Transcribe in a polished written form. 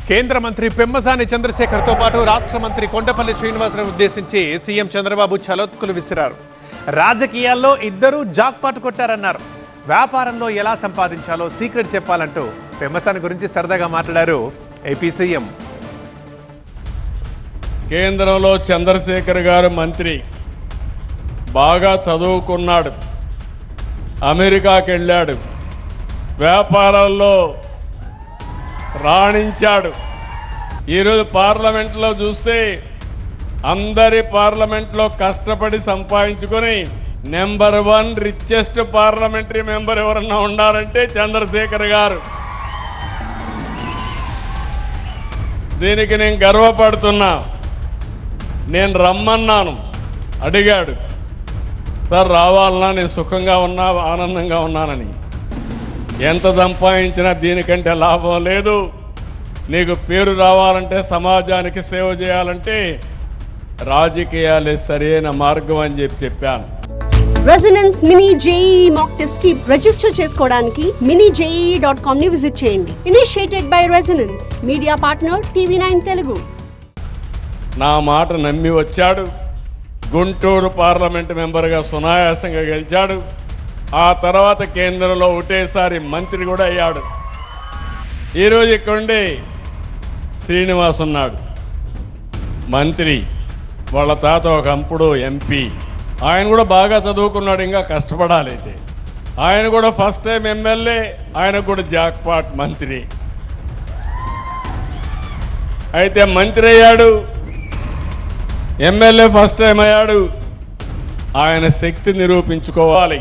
కేంద్ర మంత్రి పెమ్మసాని చంద్రశేఖర్తో పాటు రాష్ట్ర మంత్రి కొండపల్లి శ్రీనివాసరావు ఉద్దేశించి సీఎం చంద్రబాబు చలోత్కులు విసిరారు. రాజకీయాల్లో ఇద్దరూ జాక్పాట్ కొట్టారన్నారు. వ్యాపారంలో ఎలా సంపాదించాలో సీక్రెట్ చెప్పాలంటూ పెమ్మసాని గురించి సరదాగా మాట్లాడారు ఏపీ సీఎం. కేంద్రంలో చంద్రశేఖర్ గారు మంత్రి, బాగా చదువుకున్నాడు, అమెరికాకి వెళ్ళాడు, వ్యాపారాల్లో రాణించాడు. ఈరోజు పార్లమెంట్లో చూస్తే అందరి పార్లమెంట్లో కష్టపడి సంపాదించుకొని నెంబర్ 1 రిచెస్ట్ పార్లమెంటరీ మెంబర్ ఎవరన్నా ఉన్నారంటే చంద్రశేఖర్ గారు. దీనికి నేను గర్వపడుతున్నా. నేను రమ్మన్నాను, అడిగాడు, సార్ రావాలన్నా నేను సుఖంగా ఉన్నా, ఆనందంగా ఉన్నానని. ఎంత సంపాదించినా దీనికంటే లాభం లేదు. నీకు పేరు రావాలంటే, సమాజానికి సేవ చేయాలంటే రాజకీయాలే సరైన మార్గం అని చెప్పాను. Resonance mini JEE mock test కి రిజిస్టర్ చేసుకోవడానికి minijee.com ని విజిట్ చేయండి. Initiated by resonance, media partner TV9 Telugu. నా మాట నమ్మి వచ్చాడు. గుంటూరు పార్లమెంట్ మెంబర్గా సునాయాసంగా గెలిచాడు. ఆ తర్వాత కేంద్రంలో ఒకటేసారి మంత్రి కూడా అయ్యాడు. ఈరోజు ఇక్కడుండి శ్రీనివాస్ ఉన్నాడు, మంత్రి. వాళ్ళ తాత ఒకప్పుడు ఎంపీ. ఆయన కూడా బాగా చదువుకున్నాడు, ఇంకా కష్టపడాలి. అయితే ఆయన కూడా ఫస్ట్ టైం ఎమ్మెల్యే, ఆయన కూడా జాక్పాట్ మంత్రి. అయితే మంత్రి అయ్యాడు, ఎమ్మెల్యే ఫస్ట్ టైం అయ్యాడు. ఆయన శక్తి నిరూపించుకోవాలి.